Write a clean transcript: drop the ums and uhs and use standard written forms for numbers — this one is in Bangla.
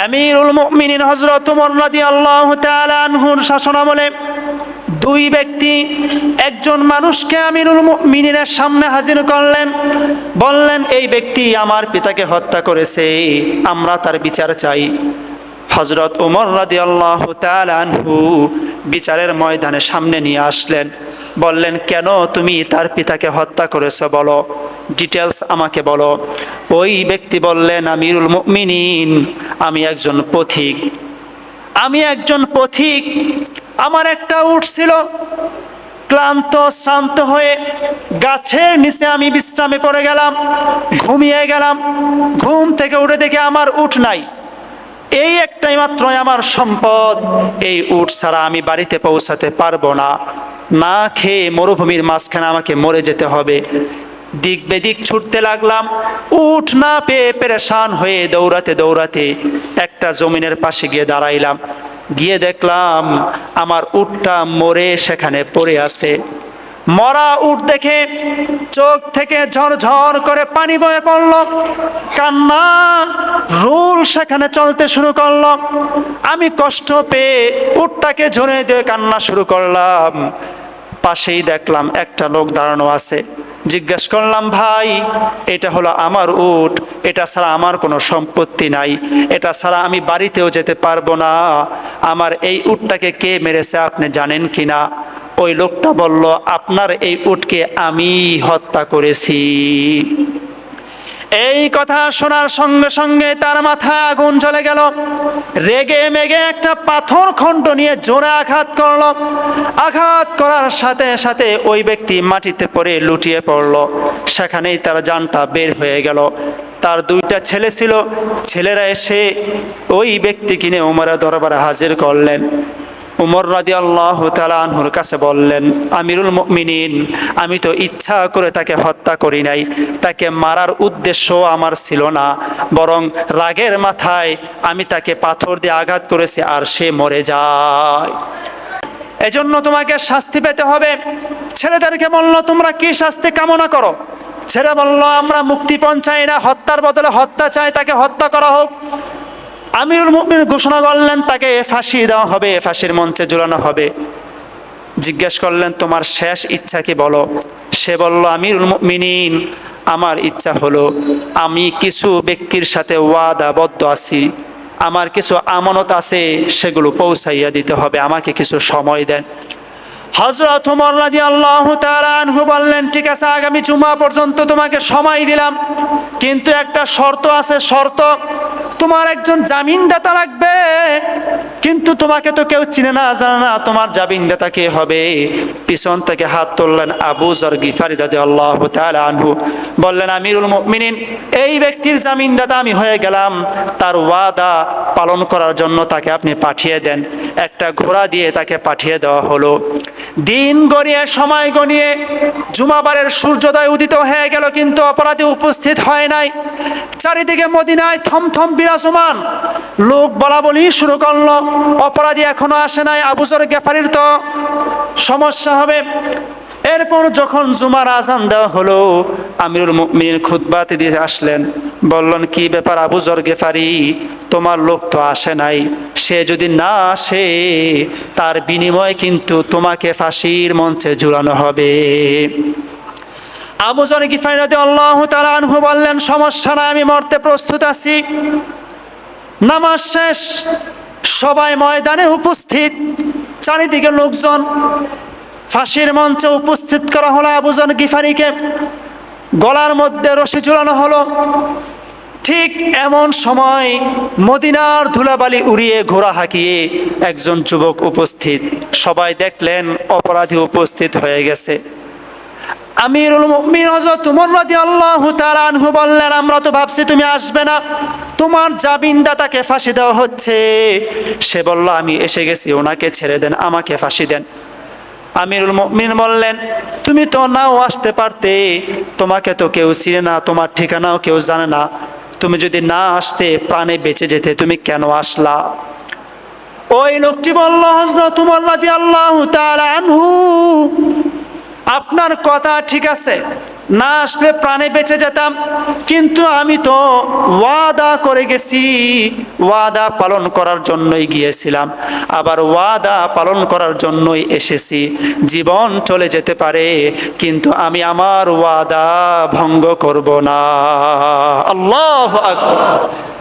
আমিরুল মুমিনিন হযরত ওমর রাদিয়াল্লাহু তাআলা আনহুর শাসনামলে দুই ব্যক্তি একজন মানুষকে আমিরুল মুমিনিনের সামনে হাজির করলেন, বললেন এই ব্যক্তি আমার পিতাকে হত্যা করেছে, আমরা তার বিচার চাই। হযরত ওমর রাদিয়াল্লাহু তাআলা আনহু বিচারের ময়দানে সামনে নিয়ে আসলেন, বললেন কেন তুমি তার পিতাকে হত্যা করেছো, বলো, ডিটেলস আমাকে বলো। ওই ব্যক্তি বললেন, আমিরুল মুমিনিন, আমি একজন পথিক, আমার একটা উট ছিল, ক্লান্ত শ্রান্ত হয়ে গাছের নিচে আমি বিশ্রামে পড়ে গেলাম, ঘুমিয়ে গেলাম। ঘুম থেকে উঠে দেখে আমার উট নাই, এই একটাই মাত্র আমার সম্পদ, এই উট ছাড়া আমি বাড়িতে পৌঁছাতে পারবো না, না খেয়ে মরুভূমির মাঝখানে আমাকে মরে যেতে হবে। দিক বেদিক ছুটতে লাগলাম, উট না পেয়ে পেরেশান হয়ে দৌড়াতে একটা জমিনের পাশে গিয়ে দাঁড়াইলাম। গিয়ে দেখলাম আমার উটটা মরে সেখানে পড়ে আছে। মরা উট দেখে চোখ থেকে ঝরঝর করে পানি বয়ে পড়ল, কান্না রোল সেখানে চলতে শুরু করলো। আমি কষ্ট পেয়ে উটটাকে ঝরে দিয়ে কান্না শুরু করলাম। পাশেই দেখলাম একটা লোক দাঁড়ানো আছে। জিজ্ঞেস করলাম, ভাই, এটা হলো আমার উট, এটা ছাড়া আমার কোনো সম্পত্তি নাই, এটা ছাড়া আমি বাড়িতেও যেতে পারবো না, আমার এই উটটাকে কে মেরেছে আপনি জানেন কিনা? ওই লোকটা বলল, আপনার এই উটকে আমি হত্যা করেছি। এই কথা শোনার সঙ্গে সঙ্গে তার মাথায় আগুন জ্বলে গেল। রেগে মেগে একটা পাথর খণ্ড নিয়ে জোরে আঘাত করল। আঘাত করার সাথে সাথে ওই ব্যক্তি মাটিতে পড়ে লুটিয়ে পড়ল। সেখানেই তার জানটা বের হয়ে গেল। তার দুইটা ছেলে ছিল, ছেলেরা এসে ওই ব্যক্তিকে নিয়ে ওমরের দরবারে হাজির করলেন। ওমর রাদিয়াল্লাহু তাআলা আনহুর কাছে বললেন, আমিরুল মুমিনিন, আমি তো ইচ্ছা করে তাকে হত্যা করি নাই, তাকে মারার উদ্দেশ্য আমার ছিল না, বরং রাগের মাথায় আমি তাকে পাথর দিয়ে আঘাত করেছি আর সে মরে যায়, এজন্য তোমাকে শাস্তি পেতে হবে। ছেলেদেরকে বলল, তোমরা কি শাস্তি কামনা করো? ছেলে বলল, আমরা মুক্তিপণ চাই না, হত্যার বদলে হত্যা চাই, তাকে হত্যা করা হোক। আমিরুল মুমিনিন ঘোষণা করলেন, তাকে ফাঁসি দেওয়া হবে, ফাঁসির মঞ্চে ঝুলানো হবে। জিজ্ঞেস করলেন, তোমার শেষ ইচ্ছা কি বলো? সে বলল, আমিরুল মুমিনিন, আমার ইচ্ছা হলো আমি কিছু ব্যক্তির সাথে ওয়াদাবদ্ধ আছি, আমার কিছু আমানত আছে, সেগুলো পৌঁছাইয়া দিতে হবে, আমাকে কিছু সময় দেন। হযরত ওমর রাদিয়াল্লাহু তাআলা আনহু বললেন, ঠিক আছে, আগামী জুমা পর্যন্ত তোমাকে সময় দিলাম, কিন্তু একটা শর্ত আছে। শর্ত, তোমার একজন জামিনদাতা লাগবে, কিন্তু তোমাকে তো কেউ চিনে না, জানে না, তোমার জামিনদাতা কে হবে? পিছন থেকে হাত তুললেন আবু যর গিফারি রাদিয়াল্লাহু তাআলা আনহু, বললেন, আমিরুল মুমিনিন, এই ব্যক্তির জামিনদাতা আমি হয়ে গেলাম, তার ওয়াদা পালন করার জন্য তাকে আপনি পাঠিয়ে দেন। একটা ঘোড়া দিয়ে তাকে পাঠিয়ে দেওয়া হলো। দিন গড়িয়ে সময় গড়িয়ে জুমাবারের সূর্যোদয় উদিত হয়ে গেল, কিন্তু অপরাধী উপস্থিত হয় নাই। চারিদিকে মদিনায় থমথম বিরাজমান, লোক বলা বলি শুরু করলো, অপরাধী এখনো আসে নাই, আবু যর গিফারির তো সমস্যা হবে। এরপর যখন জুমার আজান দেওয়া হলো, আমিরুল মুমিনিন খুতবাতে দিয়ে আসলেন, বললেন, কি ব্যাপার আবু যর গিফারি, তোমার লোক তো আসে নাই, সে যদি না আসে তার বিনিময়ে কিন্তু তোমাকে ফাঁসির মঞ্চে ঝুলানো হবে। আবু যর গিফারি রাদিয়াল্লাহু তাআলা আনহু বললেন, সমস্যা না, আমি মরতে প্রস্তুত আছি। নামাজ শেষ, সবাই ময়দানে উপস্থিত, চারিদিকে লোকজন। ফাঁসির মঞ্চে উপস্থিত করা হলো আবু যর গিফারিকে, গলার মধ্যে রশি ঝুলানো হলো। ঠিক এমন সময় মদিনার ধুলাবালি উড়িয়ে ঘোড়া হাঁকিয়ে একজন যুবক উপস্থিত। সবাই দেখলেন অপরাধী উপস্থিত হয়ে গেছে। আমিরুল মুমিনিন হযরত ওমর রাদিয়াল্লাহু তাআলা আনহু বললেন, আমরা তো ভাবছি তুমি আসবে না, তোমার জামিনদাতাকে ফাঁসি দেওয়া হচ্ছে। সে বলল, আমি এসে গেছি, ওনাকে ছেড়ে দেন, আমাকে ফাঁসি দেন। আমিরুল মুমিনিন বললেন, তুমি তো নাও আসতে পারতে, তোমাকে তো কেউ চিনে না, তোমার ঠিকানাও কেউ জানে না, তুমি যদি না আসতে প্রাণে বেঁচে যেতে, তুমি কেন আসলা? ওই লোকটি বলল, হযরত ওমর রাদিয়াল্লাহু তাআলা আনহু, আপনার কথা ঠিক আছে, না আসলে প্রাণে বেঁচে যেতাম, কিন্তু আমি তো ওয়াদা করে গেছি, ওয়াদা পালন করার জন্যই গিয়েছিলাম, আবার ওয়াদা পালন করার জন্যই এসেছি। জীবন চলে যেতে পারে, কিন্তু আমি আমার ওয়াদা ভঙ্গ করব না। আল্লাহু আকবার।